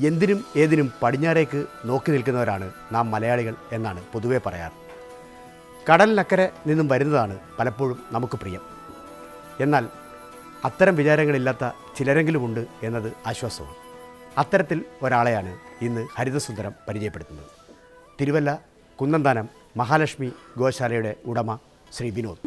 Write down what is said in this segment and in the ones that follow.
എന്തിനും ഏതിനും പടിഞ്ഞാറേക്ക് നോക്കി നിൽക്കുന്നവരാണ് നാം മലയാളികൾ എന്നാണ് പൊതുവെ പറയാറ്. കടലിനക്കരെ നിന്നും വരുന്നതാണ് പലപ്പോഴും നമുക്ക് പ്രിയം. എന്നാൽ അത്തരം വിചാരങ്ങളില്ലാത്ത ചിലരെങ്കിലുമുണ്ട് എന്നത് ആശ്വാസമാണ്. അത്തരത്തിൽ ഒരാളെയാണ് ഇന്ന് ഹരിതസുന്ദരം പരിചയപ്പെടുത്തുന്നത്. തിരുവല്ല കുന്നന്താനം മഹാലക്ഷ്മി ഗോശാലയുടെ ഉടമ ശ്രീ വിനോദ്.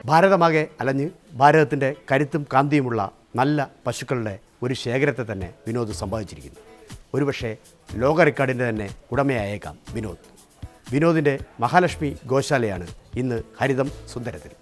ഭാരതമാകെ അലഞ്ഞ് ഭാരതത്തിൻ്റെ കരുത്തും കാന്തിയുമുള്ള നല്ല പശുക്കളുടെ ഒരു ശേഖരത്തെ തന്നെ വിനോദ് സമ്പാദിച്ചിരിക്കുന്നു. ഒരുപക്ഷെ ലോക റെക്കോർഡിൻ്റെ തന്നെ ഉടമയായേക്കാം വിനോദ്. വിനോദിൻ്റെ മഹാലക്ഷ്മി ഗോശാലയാണ് ഇന്ന് ഹരിതം സുന്ദരത്തിൽ.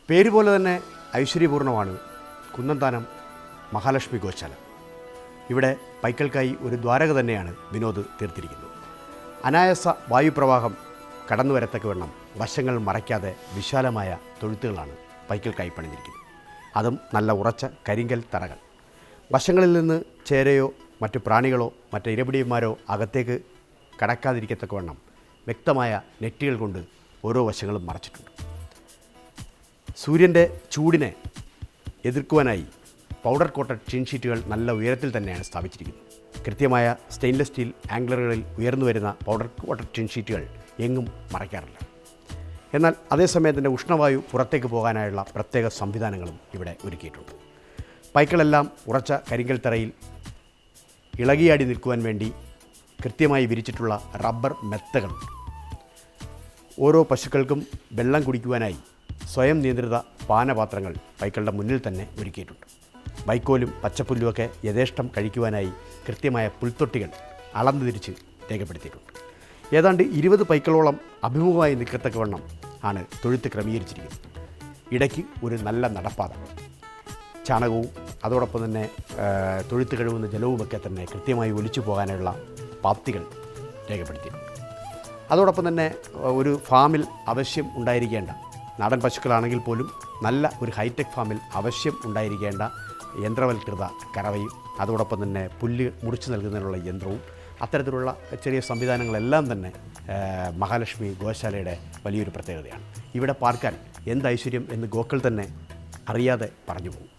പേരുപോലെ തന്നെ ഐശ്വര്യപൂർണ്ണമാണ് കുന്നന്താനം മഹാലക്ഷ്മി ഗോശാല. ഇവിടെ പൈക്കൾക്കായി ഒരു ദ്വാരക തന്നെയാണ് വിനോദ് തീർത്തിരിക്കുന്നത്. അനായാസ വായുപ്രവാഹം കടന്നു വരത്തക്കവണ്ണം വശങ്ങൾ മറയ്ക്കാതെ വിശാലമായ തൊഴുത്തുകളാണ് പൈക്കൾക്കായി പണിതിരിക്കുന്നത്. അതും നല്ല ഉറച്ച കരിങ്കൽ തറകൾ. വശങ്ങളിൽ നിന്ന് ചേരയോ മറ്റു പ്രാണികളോ മറ്റ് ഇരപിടിയന്മാരോ അകത്തേക്ക് കടക്കാതിരിക്കത്തക്കവണ്ണം വ്യക്തമായ നെറ്റുകൾ കൊണ്ട് ഓരോ വശങ്ങളും മറച്ചിട്ടുണ്ട്. സൂര്യൻ്റെ ചൂടിനെ എതിർക്കുവാനായി പൗഡർ കോട്ടഡ് ടിൻ ഷീറ്റുകൾ നല്ല ഉയരത്തിൽ തന്നെയാണ് സ്ഥാപിച്ചിരിക്കുന്നത്. കൃത്യമായ സ്റ്റെയിൻലെസ് സ്റ്റീൽ ആംഗ്ലറുകളിൽ ഉയർന്നു വരുന്ന പൗഡർ കോട്ടഡ് ടിൻ ഷീറ്റുകൾ എങ്ങും മറയ്ക്കാറില്ല. എന്നാൽ അതേസമയത്തിൻ്റെ ഉഷ്ണവായു പുറത്തേക്ക് പോകാനായുള്ള പ്രത്യേക സംവിധാനങ്ങളും ഇവിടെ ഒരുക്കിയിട്ടുണ്ട്. പൈക്കളെല്ലാം ഉറച്ച കരിങ്കൽ തറയിൽ ഇളകിയാടി നിൽക്കുവാൻ വേണ്ടി കൃത്യമായി വിരിച്ചിട്ടുള്ള റബ്ബർ മെത്തകളുണ്ട്. ഓരോ പശുക്കൾക്കും വെള്ളം കുടിക്കുവാനായി സ്വയം നിയന്ത്രിത പാനപാത്രങ്ങൾ പൈക്കളുടെ മുന്നിൽ തന്നെ ഒരുക്കിയിട്ടുണ്ട്. വൈക്കോലും പച്ചപ്പുല്ലുമൊക്കെ യഥേഷ്ടം കഴിക്കുവാനായി കൃത്യമായ പുൽത്തൊട്ടികൾ അളന്നു തിരിച്ച് രേഖപ്പെടുത്തിയിട്ടുണ്ട്. ഏതാണ്ട് 20 പൈക്കളോളം അഭിമുഖമായി നിൽക്കത്തക്കവണ്ണം ആണ് തൊഴുത്ത് ക്രമീകരിച്ചിരിക്കുന്നത്. ഇടയ്ക്ക് ഒരു നല്ല നടപ്പാത, ചാണകവും അതോടൊപ്പം തന്നെ തൊഴുത്ത് കഴുകുന്ന ജലവുമൊക്കെ തന്നെ കൃത്യമായി ഒലിച്ചു പോകാനുള്ള പാത്തികൾ രേഖപ്പെടുത്തിയിട്ടുണ്ട്. അതോടൊപ്പം തന്നെ ഒരു ഫാമിൽ അവശ്യം ഉണ്ടായിരിക്കേണ്ട, നാടൻ പശുക്കളാണെങ്കിൽ പോലും നല്ല ഒരു ഹൈടെക് ഫാമിൽ അവശ്യം ഉണ്ടായിരിക്കേണ്ട യന്ത്രവൽകൃത കറവയും അതോടൊപ്പം തന്നെ പുല്ല് മുറിച്ച് നൽകുന്നതിനുള്ള യന്ത്രവും അത്തരത്തിലുള്ള ചെറിയ സംവിധാനങ്ങളെല്ലാം തന്നെ മഹാലക്ഷ്മി ഗോശാലയുടെ വലിയൊരു പ്രത്യേകതയാണ്. ഇവിടെ പാർക്കാൻ എന്ത് ഐശ്വര്യം എന്ന് ഗോക്കൾ തന്നെ അറിയാതെ പറഞ്ഞു പോകും.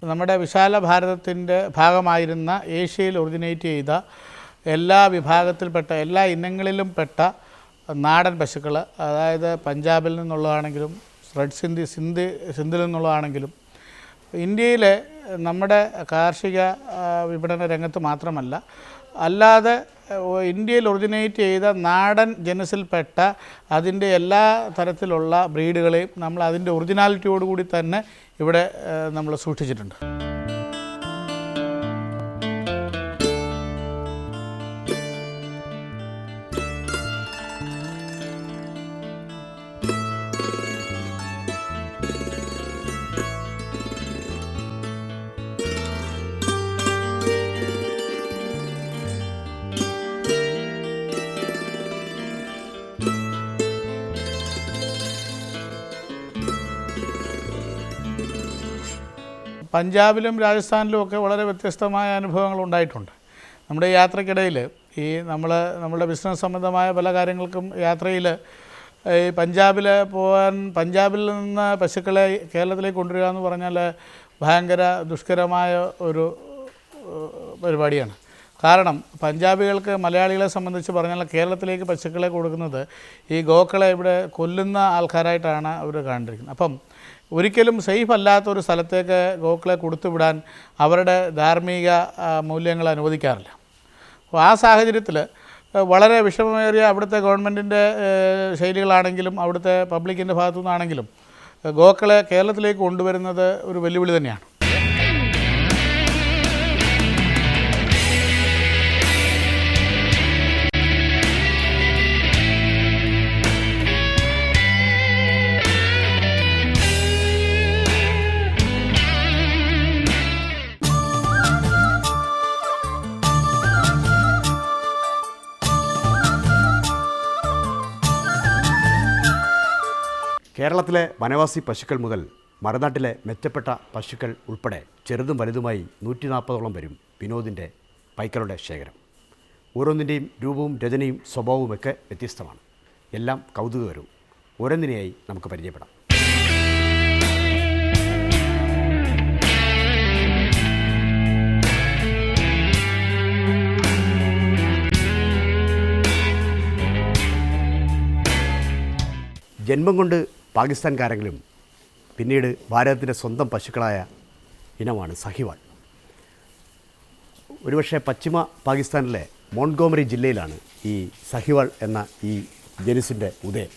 നമ്മുടെ വിശാല ഭാരതത്തിൻ്റെ ഭാഗമായിരുന്ന ഏഷ്യയിൽ ഒറിജിനേറ്റ് ചെയ്ത എല്ലാ വിഭാഗത്തിൽപ്പെട്ട എല്ലാ ഇനങ്ങളിലും പെട്ട നാടൻ പശുക്കൾ, അതായത് പഞ്ചാബിൽ നിന്നുള്ളതാണെങ്കിലും റെഡ് സിന്ധിൽ നിന്നുള്ളതാണെങ്കിലും ഇന്ത്യയിലെ നമ്മുടെ കാർഷിക വിപണന രംഗത്ത് മാത്രമല്ല, അല്ലാതെ ഇന്ത്യയിൽ ഒറിജിനേറ്റ് ചെയ്ത നാടൻ ജനസിൽപ്പെട്ട അതിൻ്റെ എല്ലാ തരത്തിലുള്ള ബ്രീഡുകളെയും നമ്മൾ അതിൻ്റെ ഒറിജിനാലിറ്റിയോടുകൂടി തന്നെ ഇവിടെ നമ്മൾ സൂക്ഷിച്ചിട്ടുണ്ട്. പഞ്ചാബിലും രാജസ്ഥാനിലും ഒക്കെ വളരെ വ്യത്യസ്തമായ അനുഭവങ്ങൾ ഉണ്ടായിട്ടുണ്ട്. നമ്മുടെ യാത്രക്കിടയിൽ നമ്മുടെ ബിസിനസ് സംബന്ധമായ പല കാര്യങ്ങൾക്കും യാത്രയിൽ ഈ പഞ്ചാബിൽ നിന്ന് പശുക്കളെ കേരളത്തിലേക്ക് കൊണ്ടുവരിക എന്ന് പറഞ്ഞാൽ ഭയങ്കര ദുഷ്കരമായ ഒരു പരിപാടിയാണ്. കാരണം പഞ്ചാബികൾക്ക് മലയാളികളെ സംബന്ധിച്ച് പറഞ്ഞാൽ കേരളത്തിലേക്ക് പശുക്കളെ കൊടുക്കുന്നത് ഈ ഗോക്കളെ ഇവിടെ കൊല്ലുന്ന ആൾക്കാരായിട്ടാണ് അവർ കണ്ടിരിക്കുന്നത്. അപ്പം ഒരിക്കലും സേഫ് അല്ലാത്തൊരു സ്ഥലത്തേക്ക് ഗോക്കളെ കൊടുത്തുവിടാൻ അവരുടെ ധാർമ്മിക മൂല്യങ്ങൾ അനുവദിക്കാറില്ല. അപ്പോൾ ആ സാഹചര്യത്തിൽ വളരെ വിഷമമേറിയ അവിടുത്തെ ഗവൺമെൻറ്റിൻ്റെ ശൈലികളാണെങ്കിലും അവിടുത്തെ പബ്ലിക്കിൻ്റെ ഭാഗത്തു നിന്നാണെങ്കിലും ഗോക്കളെ കേരളത്തിലേക്ക് കൊണ്ടുവരുന്നത് ഒരു വെല്ലുവിളി തന്നെയാണ്. കേരളത്തിലെ വനവാസി പശുക്കൾ മുതൽ മറുനാട്ടിലെ മെച്ചപ്പെട്ട പശുക്കൾ ഉൾപ്പെടെ ചെറുതും വലുതുമായി 140ഓളം വരും വിനോദിൻ്റെ പൈക്കളുടെ ശേഖരം. ഓരോന്നിൻ്റെയും രൂപവും രചനയും സ്വഭാവവുമൊക്കെ വ്യത്യസ്തമാണ്. എല്ലാം കൗതുകകരവും. ഓരോന്നിനെയായി നമുക്ക് പരിചയപ്പെടാം. ജന്മം കൊണ്ട് പാകിസ്ഥാൻകാരെങ്കിലും പിന്നീട് ഭാരതത്തിൻ്റെ സ്വന്തം പശുക്കളായ ഇനമാണ് സഹിവാൾ. ഒരുപക്ഷെ പശ്ചിമ പാകിസ്ഥാനിലെ മോൺഗോമറി ജില്ലയിലാണ് ഈ സഹിവാൾ എന്ന ഈ ജനുസിൻ്റെ ഉദയം.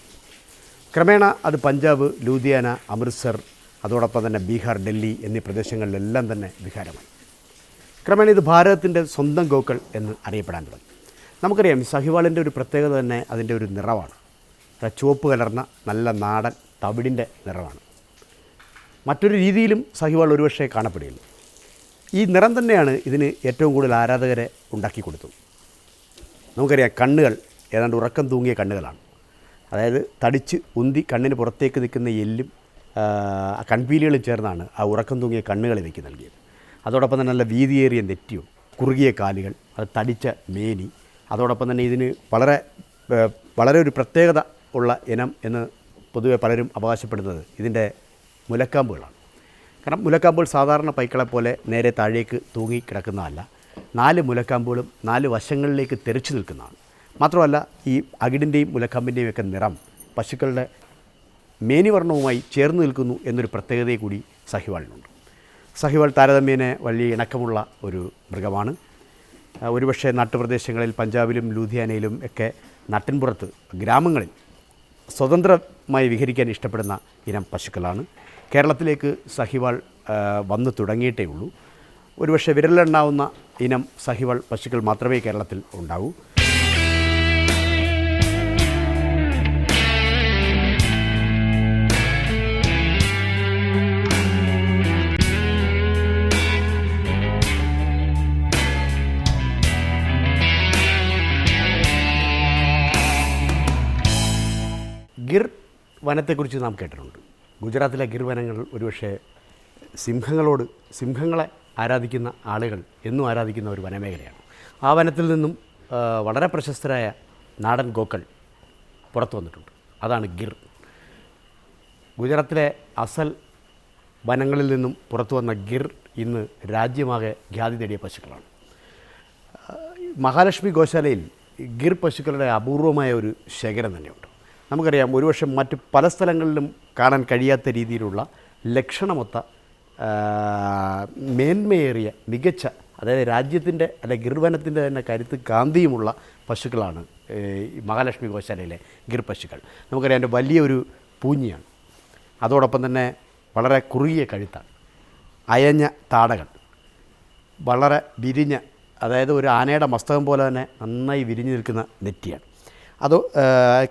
ക്രമേണ അത് പഞ്ചാബ്, ലൂധിയാന, അമൃത്സർ, അതോടൊപ്പം തന്നെ ബീഹാർ, ഡൽഹി എന്നീ പ്രദേശങ്ങളിലെല്ലാം തന്നെ വിഹാരമായി. ക്രമേണ ഇത് ഭാരതത്തിൻ്റെ സ്വന്തം ഗോക്കൾ എന്ന് അറിയപ്പെടാൻ തുടങ്ങി. നമുക്കറിയാം, സഹിവാളിൻ്റെ ഒരു പ്രത്യേകത തന്നെ അതിൻ്റെ ഒരു നിറമാണ്. ചുവപ്പ് കലർന്ന നല്ല നാടൻ തവിടിൻ്റെ നിറമാണ്. മറ്റൊരു രീതിയിലും സഹിവാൾ ഒരുപക്ഷെ കാണപ്പെടുകയില്ല. ഈ നിറം തന്നെയാണ് ഇതിന് ഏറ്റവും കൂടുതൽ ആരാധകരെ ഉണ്ടാക്കി കൊടുത്തത്. നമുക്കറിയാം, കണ്ണുകൾ ഏതാണ്ട് ഉറക്കം തൂങ്ങിയ കണ്ണുകളാണ്. അതായത് തടിച്ച് ഉന്തി കണ്ണിന് പുറത്തേക്ക് നിൽക്കുന്ന എല്ലും കൺപീലികളും ചേർന്നാണ് ആ ഉറക്കം തൂങ്ങിയ കണ്ണുകൾ ഇവയ്ക്ക് നൽകിയത്. അതോടൊപ്പം തന്നെ നല്ല വീതിയേറിയ നെറ്റിയും കുറുകിയ കാലുകൾ, അത് തടിച്ച മേനി, അതോടൊപ്പം തന്നെ ഇതിന് വളരെ ഒരു പ്രത്യേകത ഉള്ള ഇനം എന്ന് പൊതുവെ പലരും അവകാശപ്പെടുന്നത് ഇതിൻ്റെ മുലക്കാമ്പുകളാണ്. കാരണം മുലക്കാമ്പുകൾ സാധാരണ പൈക്കളെപ്പോലെ നേരെ താഴേക്ക് തൂങ്ങി കിടക്കുന്നതല്ല. 4 മുലക്കാമ്പുകളും 4 വശങ്ങളിലേക്ക് തെറിച്ചു നിൽക്കുന്നതാണ്. മാത്രമല്ല, ഈ അകിടിൻ്റെയും മുലക്കാമ്പിൻ്റെയും ഒക്കെ നിറം പശുക്കളുടെ മേനിവർണ്ണവുമായി ചേർന്ന് നിൽക്കുന്നു എന്നൊരു പ്രത്യേകതയെ കൂടി സഹിവാളിനുണ്ട്. സഹിവാൾ താരതമ്യേന വലിയ ഇണക്കമുള്ള ഒരു മൃഗമാണ്. ഒരുപക്ഷെ നാട്ടുപ്രദേശങ്ങളിൽ പഞ്ചാബിലും ലൂധിയാനയിലും ഒക്കെ നാട്ടിൻപുറത്ത് ഗ്രാമങ്ങളിൽ സ്വതന്ത്രമായി വിഹരിക്കാൻ ഇഷ്ടപ്പെടുന്ന ഇനം പശുക്കളാണ്. കേരളത്തിലേക്ക് സഹിവാൾ വന്നു തുടങ്ങിയിട്ടേ ഉള്ളൂ. ഒരുപക്ഷെ വിരലിലെണ്ണാവുന്ന ഇനം സഹിവാൾ പശുക്കൾ മാത്രമേ കേരളത്തിൽ ഉണ്ടാവൂ. ഗിർ വനത്തെക്കുറിച്ച് നാം കേട്ടിട്ടുണ്ട്. ഗുജറാത്തിലെ ഗിർ വനങ്ങൾ ഒരുപക്ഷെ സിംഹങ്ങളെ ആരാധിക്കുന്ന ആളുകൾ എന്നും ആരാധിക്കുന്ന ഒരു വനമേഖലയാണ്. ആ വനത്തിൽ നിന്നും വളരെ പ്രശസ്തരായ നാടൻ ഗോക്കൾ പുറത്തു വന്നിട്ടുണ്ട്. അതാണ് ഗിർ. ഗുജറാത്തിലെ അസൽ വനങ്ങളിൽ നിന്നും പുറത്തു വന്ന ഗിർ ഇന്ന് രാജ്യമാകെ ഖ്യാതി നേടിയ പശുക്കളാണ്. മഹാലക്ഷ്മി ഗോശാലയിൽ ഗിർ പശുക്കളുടെ അപൂർവമായ ഒരു ശേഖരം തന്നെയുണ്ട്. നമുക്കറിയാം, ഒരുപക്ഷെ മറ്റ് പല സ്ഥലങ്ങളിലും കാണാൻ കഴിയാത്ത രീതിയിലുള്ള ലക്ഷണമൊത്ത മേന്മയേറിയ മികച്ച, അതായത് രാജ്യത്തിൻ്റെ അല്ലെ ഗിർവനത്തിൻ്റെ തന്നെ കരുത്ത് കാന്തിയുമുള്ള പശുക്കളാണ് ഈ മഹാലക്ഷ്മി ഗോശാലയിലെ ഗിർ പശുക്കൾ. നമുക്കറിയാം അതിൻ്റെ വലിയൊരു പൂഞ്ഞിയാണ്, അതോടൊപ്പം തന്നെ വളരെ കുറുകിയ കഴുത്താണ്, അയഞ്ഞ താടകൾ, വളരെ വിരിഞ്ഞ, അതായത് ഒരു ആനയുടെ മസ്തകം പോലെ തന്നെ നന്നായി വിരിഞ്ഞു നിൽക്കുന്ന നെറ്റിയാണ്. അത്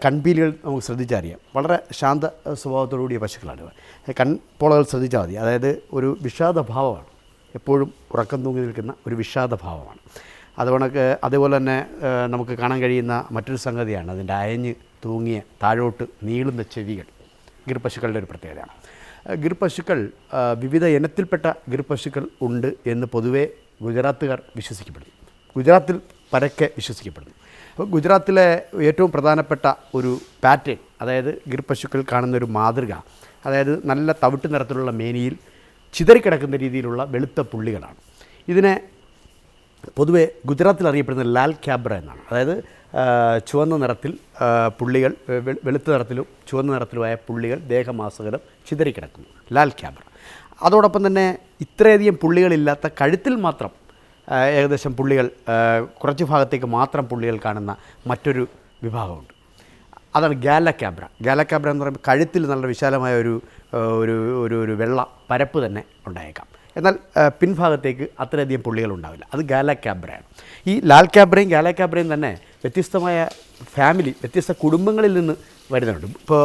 കൺപീലികൾ നമുക്ക് ശ്രദ്ധിച്ചറിയാം, വളരെ ശാന്ത സ്വഭാവത്തോടുകൂടിയ പശുക്കളാണ്. കൺപോളകൾ ശ്രദ്ധിച്ചാൽ മതി, അതായത് ഒരു വിഷാദഭാവമാണ്, എപ്പോഴും ഉറക്കം തൂങ്ങി നിൽക്കുന്ന ഒരു വിഷാദഭാവമാണ്. അതേപോലെ തന്നെ നമുക്ക് കാണാൻ കഴിയുന്ന മറ്റൊരു സംഗതിയാണ് അതിൻ്റെ അയഞ്ഞ് തൂങ്ങിയ താഴോട്ട് നീളുന്ന ചെവികൾ. ഗിർ പശുക്കളുടെ ഒരു പ്രത്യേകതയാണ്. ഗിർ പശുക്കൾ വിവിധ ഇനത്തിൽപ്പെട്ട ഗിർ പശുക്കൾ ഉണ്ട് എന്ന് പൊതുവേ ഗുജറാത്തുകാർ വിശ്വസിക്കപ്പെടുന്നു, ഗുജറാത്തിൽ പരക്കെ വിശ്വസിക്കപ്പെടുന്നു. അപ്പോൾ ഗുജറാത്തിലെ ഏറ്റവും പ്രധാനപ്പെട്ട ഒരു പാറ്റേൺ, അതായത് ഗിർ പശുക്കൾ കാണുന്നൊരു മാതൃക, അതായത് നല്ല തവിട്ട് നിറത്തിലുള്ള മേനിയിൽ ചിതറിക്കിടക്കുന്ന രീതിയിലുള്ള വെളുത്ത പുള്ളികളാണ്. ഇതിനെ പൊതുവെ ഗുജറാത്തിൽ അറിയപ്പെടുന്നത് ലാൽ ക്യാബ്ര എന്നാണ്. അതായത് ചുവന്ന നിറത്തിൽ പുള്ളികൾ, വെളുത്ത നിറത്തിലും ചുവന്ന നിറത്തിലുമായ പുള്ളികൾ ദേഹമാസകലം ചിതറിക്കിടക്കുന്നു, ലാൽ ക്യാബ്ര. അതോടൊപ്പം തന്നെ ഇത്രയധികം പുള്ളികളില്ലാത്ത, കഴുത്തിൽ മാത്രം ഏകദേശം പുള്ളികൾ, കുറച്ച് ഭാഗത്തേക്ക് മാത്രം പുള്ളികൾ കാണുന്ന മറ്റൊരു വിഭാഗമുണ്ട്, അതാണ് ഗാല ക്യാബ്ര. ഗാല ക്യാബ്ര എന്ന് പറയുമ്പോൾ കഴുത്തിൽ നല്ല വിശാലമായ ഒരു ഒരു ഒരു വെള്ള പരപ്പ് തന്നെ ഉണ്ടായേക്കാം, എന്നാൽ പിൻഭാഗത്തേക്ക് അത്രയധികം പുള്ളികൾ ഉണ്ടാവില്ല, അത് ഗാല ക്യാബ്രയാണ്. ഈ ലാൽ ക്യാബ്രയും ഗാല ക്യാബ്രയും തന്നെ വ്യത്യസ്തമായ ഫാമിലി, വ്യത്യസ്ത കുടുംബങ്ങളിൽ നിന്ന് വരുന്നുണ്ട്. ഇപ്പോൾ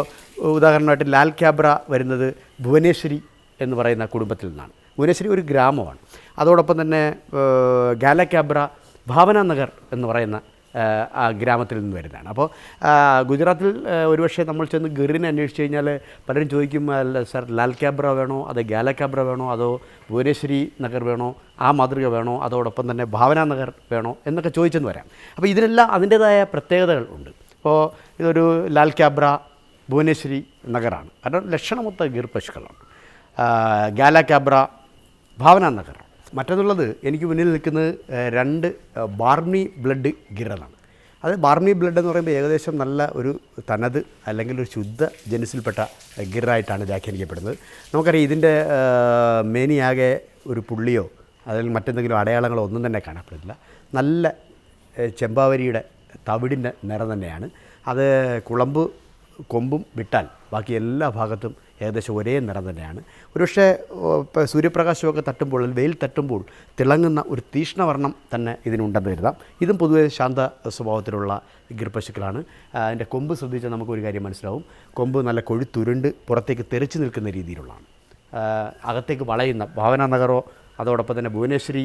ഉദാഹരണമായിട്ട് ലാൽ ക്യാബ്ര വരുന്നത് ഭുവനേശ്വരി എന്ന് പറയുന്ന കുടുംബത്തിൽ നിന്നാണ്. ഭുവനേശ്വരി ഒരു ഗ്രാമമാണ്. അതോടൊപ്പം തന്നെ ഗാല ക്യാബ്ര ഭാവന നഗർ എന്ന് പറയുന്ന ആ ഗ്രാമത്തിൽ നിന്ന് വരുന്നതാണ്. അപ്പോൾ ഗുജറാത്തിൽ ഒരുപക്ഷെ നമ്മൾ ചെന്ന് ഗിറിനെ അന്വേഷിച്ച് കഴിഞ്ഞാൽ പലരും ചോദിക്കും, അല്ല സാർ ലാൽ ക്യാബ്ര വേണോ, അതോ ഗാല ക്യാബ്ര വേണോ, അതോ ഭുവനേശ്വരി നഗർ വേണോ, ആ മാതൃക വേണോ, അതോടൊപ്പം തന്നെ ഭാവന നഗർ വേണോ എന്നൊക്കെ ചോദിച്ചെന്ന് വരാം. അപ്പോൾ ഇതിനെല്ലാം അതിൻ്റേതായ പ്രത്യേകതകൾ ഉണ്ട്. ഇപ്പോൾ ഇതൊരു ലാൽ ക്യാബ്ര ഭുവനേശ്വരി നഗറാണ്, കാരണം ലക്ഷണമൊത്ത ഗിർ പശുക്കളാണ്. ഗാല ക്യാബ്ര ഭാവന നഗർ. മറ്റൊന്നുള്ളത് എനിക്ക് മുന്നിൽ നിൽക്കുന്നത് 2 ബാർമി ബ്ലഡ് ഗിറാണ്. അത് ബാർമി ബ്ലഡ് എന്ന് പറയുമ്പോൾ ഏകദേശം നല്ല ഒരു തനത് അല്ലെങ്കിൽ ഒരു ശുദ്ധ ജനുസിൽപ്പെട്ട ഗിറായിട്ടാണ് വ്യാഖ്യാനിക്കപ്പെടുന്നത്. നമുക്കറിയാം ഇതിൻ്റെ മേനിയാകെ ഒരു പുള്ളിയോ അല്ലെങ്കിൽ മറ്റെന്തെങ്കിലും അടയാളങ്ങളോ ഒന്നും തന്നെ കാണപ്പെടുന്നില്ല. നല്ല ചെമ്പാവരിയുടെ തവിടിൻ്റെ നിറം തന്നെയാണ്. അത് കുളമ്പ് കൊമ്പും വിട്ടാൽ ബാക്കി എല്ലാ ഭാഗത്തും ഏകദേശം ഒരേ നിറം തന്നെയാണ്. ഒരുപക്ഷെ ഇപ്പോൾ സൂര്യപ്രകാശമൊക്കെ തട്ടുമ്പോൾ, വെയിൽ തട്ടുമ്പോൾ തിളങ്ങുന്ന ഒരു തീക്ഷ്ണവർണ്ണം തന്നെ ഇതിനുണ്ടെന്ന് കരുതാം. ഇതും പൊതുവെ ശാന്ത സ്വഭാവത്തിലുള്ള ഗിർ പശുക്കളാണ്. അതിൻ്റെ കൊമ്പ് ശ്രദ്ധിച്ചാൽ നമുക്കൊരു കാര്യം മനസ്സിലാവും, കൊമ്പ് നല്ല കൊഴുത്തുരുണ്ട് പുറത്തേക്ക് തെറിച്ച് നിൽക്കുന്ന രീതിയിലുള്ളതാണ്. അകത്തേക്ക് വളയുന്ന ഭാവന നഗറോ അതോടൊപ്പം തന്നെ ഭുവനേശ്വരി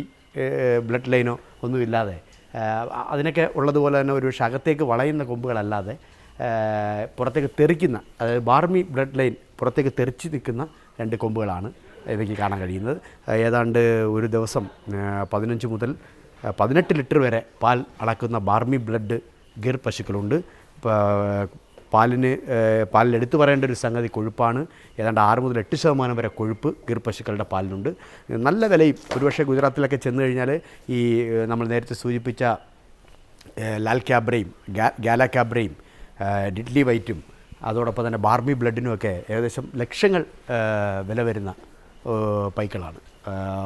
ബ്ലഡ് ലൈനോ ഒന്നുമില്ലാതെ, അതിനൊക്കെ ഉള്ളതുപോലെ തന്നെ ഒരു അകത്തേക്ക് വളയുന്ന കൊമ്പുകളല്ലാതെ പുറത്തേക്ക് തെറിക്കുന്ന, അതായത് ബാർമി ബ്ലഡ് ലൈൻ പുറത്തേക്ക് തെറിച്ച് നിൽക്കുന്ന 2 കൊമ്പുകളാണ് ഇവയ്ക്ക് കാണാൻ കഴിയുന്നത്. ഏതാണ്ട് ഒരു ദിവസം 15 മുതൽ 18 ലിറ്റർ വരെ പാൽ അളക്കുന്ന ബാർമി ബ്ലഡ് ഗിർ പശുക്കളുണ്ട്. പാലിൽ എടുത്തു പറയേണ്ട ഒരു സംഗതി കൊഴുപ്പാണ്. ഏതാണ്ട് 6 മുതൽ 8% വരെ കൊഴുപ്പ് ഗിർ പശുക്കളുടെ പാലിനുണ്ട്. നല്ല വിലയും. ഒരുപക്ഷെ ഗുജറാത്തിലൊക്കെ ചെന്ന് കഴിഞ്ഞാൽ ഈ നമ്മൾ നേരത്തെ സൂചിപ്പിച്ച ലാൽ ക്യാബ്രയും ഗാല ക്യാബ്രയും ഡിഡ്ലി വൈറ്റും അതോടൊപ്പം തന്നെ ബാർമി ബ്ലഡിനുമൊക്കെ ഏകദേശം ലക്ഷങ്ങൾ വില വരുന്ന പൈക്കളാണ്.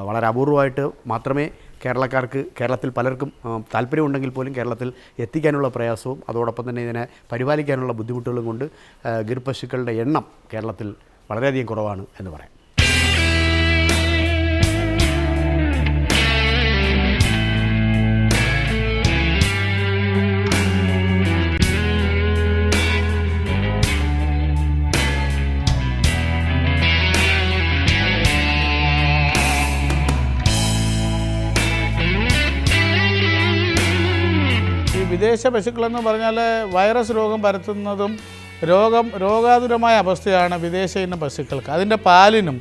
വളരെ അപൂർവമായിട്ട് മാത്രമേ കേരളത്തിൽ പലർക്കും താല്പര്യമുണ്ടെങ്കിൽ പോലും കേരളത്തിൽ എത്തിക്കാനുള്ള പ്രയാസവും അതോടൊപ്പം തന്നെ ഇതിനെ പരിപാലിക്കാനുള്ള ബുദ്ധിമുട്ടുകളും കൊണ്ട് ഗിർ പശുക്കളുടെ എണ്ണം കേരളത്തിൽ വളരെയധികം കുറവാണ് എന്ന് പറയാം. വിദേശ പശുക്കളെന്ന് പറഞ്ഞാൽ വൈറസ് രോഗം പരത്തുന്നതും രോഗാതുരമായ അവസ്ഥയാണ് വിദേശ ഇനം പശുക്കൾക്ക്. അതിൻ്റെ പാലിനും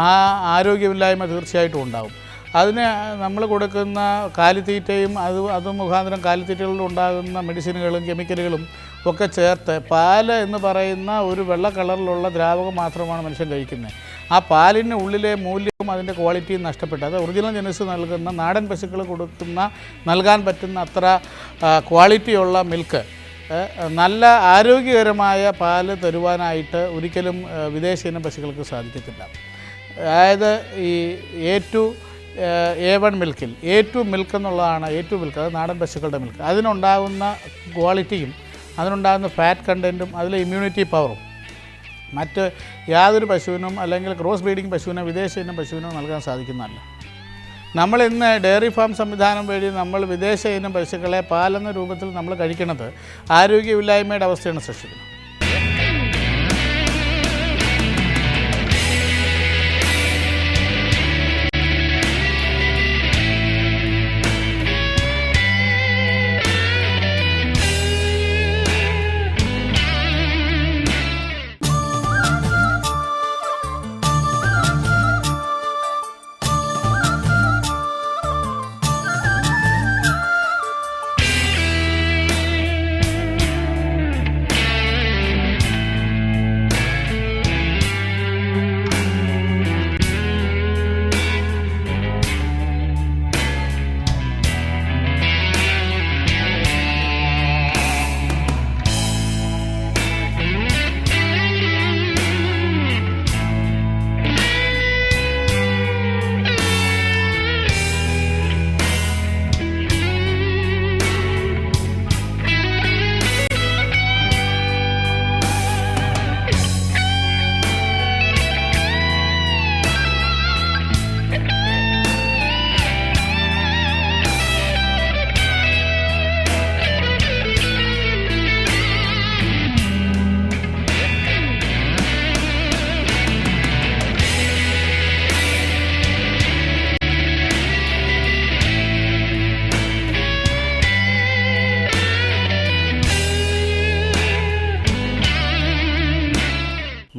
ആ ആരോഗ്യമില്ലായ്മ തീർച്ചയായിട്ടും ഉണ്ടാകും. അതിന് നമ്മൾ കൊടുക്കുന്ന കാലിത്തീറ്റയും അത് മുഖാന്തരം കാലിത്തീറ്റകളിൽ ഉണ്ടാകുന്ന മെഡിസിനുകളും കെമിക്കലുകളും ഒക്കെ ചേർത്ത് പാല് എന്ന് പറയുന്ന ഒരു വെള്ള കളറിലുള്ള ദ്രാവകം മാത്രമാണ് മനുഷ്യൻ കഴിക്കുന്നത്. ആ പാലിന് ഉള്ളിലെ മൂല്യവും അതിൻ്റെ ക്വാളിറ്റിയും നഷ്ടപ്പെട്ടു. അത് ഒറിജിനൽ ജനുസ് നൽകുന്ന നാടൻ പശുക്കൾ നൽകാൻ പറ്റുന്ന അത്ര ക്വാളിറ്റിയുള്ള മിൽക്ക്, നല്ല ആരോഗ്യകരമായ പാല് തരുവാനായിട്ട് ഒരിക്കലും വിദേശ ഇനം പശുക്കൾക്ക് സാധിക്കത്തില്ല. അതായത് ഈ A1 മിൽക്കിൽ A2 മിൽക്ക് എന്നുള്ളതാണ്. A2 മിൽക്ക് അത് നാടൻ പശുക്കളുടെ മിൽക്ക്. അതിനുണ്ടാകുന്ന ക്വാളിറ്റിയും അതിനുണ്ടാകുന്ന ഫാറ്റ് കണ്ടൻറ്റും അതിലെ ഇമ്മ്യൂണിറ്റി പവറും മറ്റ് യാതൊരു പശുവിനും അല്ലെങ്കിൽ ക്രോസ് ബ്രീഡിംഗ് പശുവിനോ വിദേശ ഇനം പശുവിനോ നൽകാൻ സാധിക്കുന്നതല്ല. നമ്മളിന്ന് ഡയറി ഫാം സംവിധാനം വഴി നമ്മൾ വിദേശ ഇനം പശുക്കളെ പാലെന്ന രൂപത്തിൽ നമ്മൾ കഴിക്കുന്നത് ആരോഗ്യമില്ലായ്മയുടെ അവസ്ഥയാണ് സൃഷ്ടിക്കുന്നത്.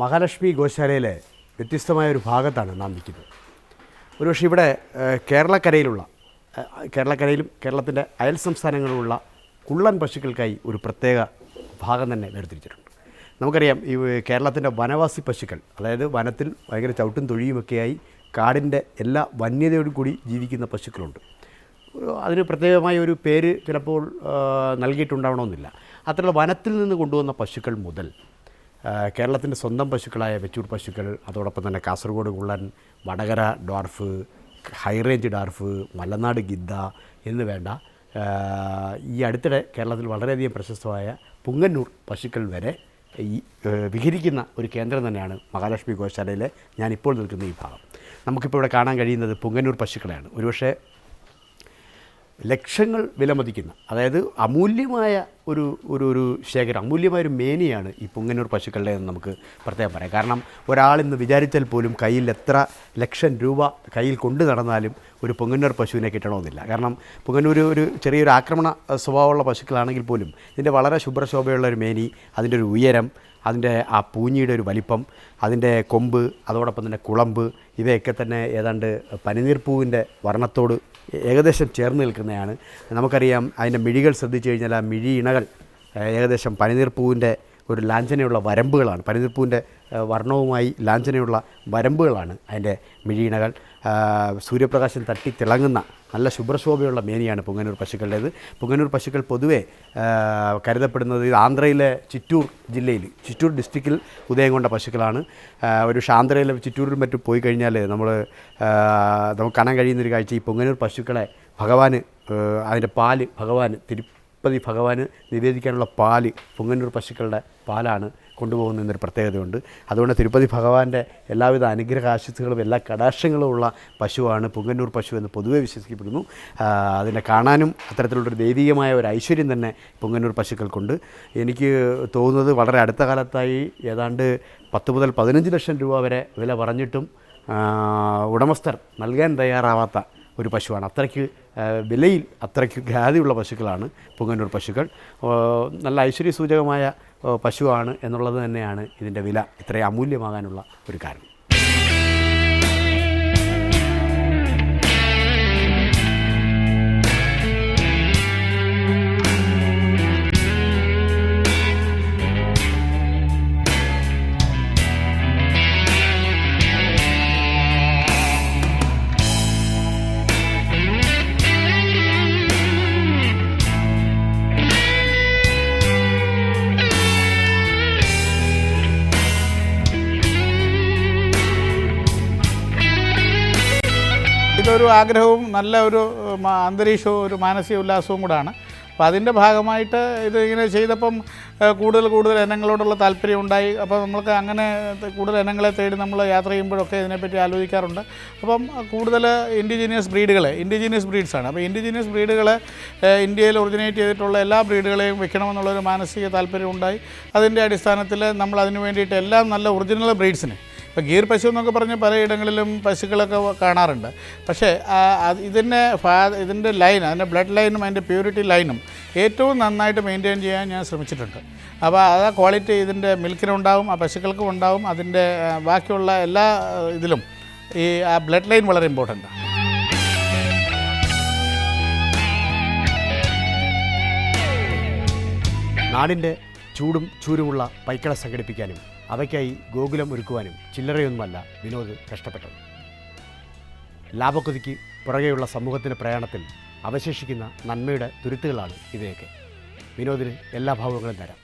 മഹാലക്ഷ്മി ഗോശാലയിലെ വ്യത്യസ്തമായൊരു ഭാഗത്താണ് നാം നിൽക്കുന്നത്. ഒരുപക്ഷെ ഇവിടെ കേരളക്കരയിലും കേരളത്തിൻ്റെ അയൽ സംസ്ഥാനങ്ങളിലുള്ള കുള്ളൻ പശുക്കൾക്കായി ഒരു പ്രത്യേക ഭാഗം തന്നെ വേർതിരിച്ചിട്ടുണ്ട്. നമുക്കറിയാം ഈ കേരളത്തിൻ്റെ വനവാസി പശുക്കൾ, അതായത് വനത്തിൽ ഭയങ്കര ചവിട്ടും തൊഴിയുമൊക്കെയായി കാടിൻ്റെ എല്ലാ വന്യതയോടും കൂടി ജീവിക്കുന്ന പശുക്കളുണ്ട്. അതിന് പ്രത്യേകമായ ഒരു പേര് ചിലപ്പോൾ നൽകിയിട്ടുണ്ടാവണമെന്നില്ല. അത്തരമുള്ള വനത്തിൽ നിന്ന് കൊണ്ടുവന്ന പശുക്കൾ മുതൽ കേരളത്തിൻ്റെ സ്വന്തം പശുക്കളായ വെച്ചൂർ പശുക്കൾ, അതോടൊപ്പം തന്നെ കാസർഗോഡ് കുള്ളൻ, Vadakara dwarf, high range dwarf, Malanad ഗിദ്ദ എന്ന് വേണ്ട ഈ അടുത്തിടെ കേരളത്തിൽ വളരെയധികം പ്രശസ്തമായ പുങ്ങന്നൂർ പശുക്കൾ വരെ ഈ വിഹരിക്കുന്ന ഒരു കേന്ദ്രം തന്നെയാണ് മഹാലക്ഷ്മി ഗോശാലയിലെ ഞാനിപ്പോൾ നിൽക്കുന്ന ഈ ഭാഗം. നമുക്കിപ്പോൾ ഇവിടെ കാണാൻ കഴിയുന്നത് പുങ്ങന്നൂർ പശുക്കളെയാണ്. ഒരുപക്ഷെ ലക്ഷങ്ങൾ വിലമതിക്കുന്ന, അതായത് അമൂല്യമായ ഒരു ശേഖരം, അമൂല്യമായൊരു മേനിയാണ് ഈ പുങ്ങന്നൂർ പശുക്കളുടെ എന്ന് നമുക്ക് പ്രത്യേകം പറയാം. കാരണം ഒരാളിന്ന് വിചാരിച്ചാൽ പോലും കയ്യിൽ എത്ര ലക്ഷം രൂപ കയ്യിൽ കൊണ്ടു നടന്നാലും ഒരു പുങ്ങന്നൂർ പശുവിനെ കിട്ടണമെന്നില്ല. കാരണം പുങ്ങന്നൂർ ഒരു ചെറിയൊരു ആക്രമണ സ്വഭാവമുള്ള പശുക്കളാണെങ്കിൽ പോലും ഇതിൻ്റെ വളരെ ശുഭ്രശോഭയുള്ള ഒരു മേനി, അതിൻ്റെ ഒരു ഉയരം, അതിൻ്റെ ആ പൂഞ്ഞിയുടെ ഒരു വലിപ്പം, അതിൻ്റെ കൊമ്പ്, അതോടൊപ്പം തന്നെ കുളമ്പ്, ഇവയൊക്കെ തന്നെ ഏതാണ്ട് പനിനീർപ്പൂവിൻ്റെ വർണ്ണത്തോട് ഏകദേശം ചേർന്ന് നിൽക്കുന്നതാണ്. നമുക്കറിയാം അതിൻ്റെ മിഴികൾ ശ്രദ്ധിച്ചു കഴിഞ്ഞാൽ ആ മിഴി ഇണകൾ ഏകദേശം പനിനീർപ്പൂവിൻ്റെ ഒരു ലാഞ്ചനയുള്ള വരമ്പുകളാണ്. പനിനീർപ്പൂവിൻ്റെ വർണ്ണവുമായി ലാഞ്ചനയുള്ള വരമ്പുകളാണ് അതിൻ്റെ മിഴിയിണകൾ. സൂര്യപ്രകാശം തട്ടി തിളങ്ങുന്ന നല്ല ശുഭ്രശോഭയുള്ള മേനിയാണ് പുങ്ങന്നൂർ പശുക്കളുടേത്. പുങ്ങന്നൂർ പശുക്കൾ പൊതുവെ കരുതപ്പെടുന്നത് ആന്ധ്രയിലെ ചിറ്റൂർ ജില്ലയിൽ, ചിറ്റൂർ ഡിസ്ട്രിക്റ്റിൽ ഉദയം കൊണ്ട പശുക്കളാണ്. ഒരു ആന്ധ്രയിലെ ചിറ്റൂരിൽ മറ്റും പോയി കഴിഞ്ഞാൽ നമുക്ക് കാണാൻ കഴിയുന്നൊരു കാഴ്ച, ഈ പുങ്ങന്നൂർ പശുക്കളെ ഭഗവാന് അതിൻ്റെ പാല് തിരുപ്പതി ഭഗവാന് നിവേദിക്കാനുള്ള പാല് പുങ്ങന്നൂർ പശുക്കളുടെ പാലാണ് കൊണ്ടുപോകുന്നതിനൊരു പ്രത്യേകതയുണ്ട്. അതുകൊണ്ട് തിരുപ്പതി ഭഗവാന്റെ എല്ലാവിധ അനുഗ്രഹാശിസുകളും എല്ലാ കടാക്ഷങ്ങളും ഉള്ള പശുവാണ് പുങ്ങന്നൂർ പശു എന്ന് പൊതുവെ വിശ്വസിക്കപ്പെടുന്നു. അതിനെ കാണാനും അത്തരത്തിലുള്ളൊരു ദൈവികമായ ഒരു ഐശ്വര്യം തന്നെ പുങ്ങന്നൂർ പശുക്കൾക്കുണ്ട്. എനിക്ക് തോന്നുന്നത് വളരെ അടുത്ത കാലത്തായി ഏതാണ്ട് 10 മുതൽ 15 ലക്ഷം രൂപ വരെ വില പറഞ്ഞിട്ടും ഉടമസ്ഥർ നൽകാൻ തയ്യാറാവാത്ത ഒരു പശുവാണ്. അത്രയ്ക്ക് വിലയിൽ അത്രയ്ക്ക് ഖ്യാതിയുള്ള പശുക്കളാണ് പുങ്ങന്നൂർ പശുക്കൾ. നല്ല ഐശ്വര്യ സൂചകമായ പശുവാണ് എന്നുള്ളത് തന്നെയാണ് ഇതിൻ്റെ വില ഇത്രയും അമൂല്യമാകാനുള്ള ഒരു കാരണം. നല്ലൊരു ആഗ്രഹവും നല്ല ഒരു അന്തരീക്ഷവും ഒരു മാനസിക ഉല്ലാസവും കൂടാണ്. അപ്പോൾ അതിൻ്റെ ഭാഗമായിട്ട് ഇത് ഇങ്ങനെ ചെയ്തപ്പം കൂടുതൽ ഇനങ്ങളോടുള്ള താല്പര്യം ഉണ്ടായി. അപ്പോൾ നമ്മൾക്ക് അങ്ങനെ കൂടുതൽ ഇനങ്ങളെ തേടി നമ്മൾ യാത്ര ചെയ്യുമ്പോഴൊക്കെ ഇതിനെപ്പറ്റി ആലോചിക്കാറുണ്ട്. അപ്പം കൂടുതൽ ഇൻഡിജീനിയസ് ബ്രീഡ്സാണ്. അപ്പോൾ ഇൻഡിജീനിയസ് ബ്രീഡുകൾ ഇന്ത്യയിൽ ഒറിജിനേറ്റ് ചെയ്തിട്ടുള്ള എല്ലാ ബ്രീഡുകളെയും വെക്കണമെന്നുള്ളൊരു മാനസിക താല്പര്യം ഉണ്ടായി. അതിൻ്റെ അടിസ്ഥാനത്തിൽ നമ്മൾ അതിന് വേണ്ടിയിട്ട് എല്ലാം നല്ല ഒറിജിനൽ ബ്രീഡ്സിനെ, ഇപ്പോൾ ഗീർ പശു എന്നൊക്കെ പറഞ്ഞ് പലയിടങ്ങളിലും പശുക്കളൊക്കെ കാണാറുണ്ട്. പക്ഷേ ഇതിൻ്റെ ലൈൻ, അതിൻ്റെ ബ്ലഡ് ലൈനും അതിൻ്റെ പ്യൂരിറ്റി ലൈനും ഏറ്റവും നന്നായിട്ട് മെയിൻറ്റെയിൻ ചെയ്യാൻ ഞാൻ ശ്രമിച്ചിട്ടുണ്ട്. അപ്പോൾ ആ ക്വാളിറ്റി ഇതിൻ്റെ മിൽക്കിനുണ്ടാവും, ആ പശുക്കൾക്കും ഉണ്ടാവും. അതിൻ്റെ ബാക്കിയുള്ള എല്ലാ ഇതിലും ആ ബ്ലഡ് ലൈൻ വളരെ ഇമ്പോർട്ടൻ്റാണ്. നാടിൻ്റെ ചൂടും ചൂരുമുള്ള പൈക്കള സംഘടിപ്പിക്കാനും അവയ്ക്കായി ഗോകുലം ഒരുക്കുവാനും ചില്ലറയൊന്നുമല്ല വിനോദ് കഷ്ടപ്പെട്ടത്. ലാഭക്കൊതിക്ക് പുറകെയുള്ള സമൂഹത്തിൻ്റെ പ്രയാണത്തിൽ അവശേഷിക്കുന്ന നന്മയുടെ തുരുത്തുകളാണ് ഇവയൊക്കെ. വിനോദിന് എല്ലാ ഭാവങ്ങളും തരാം.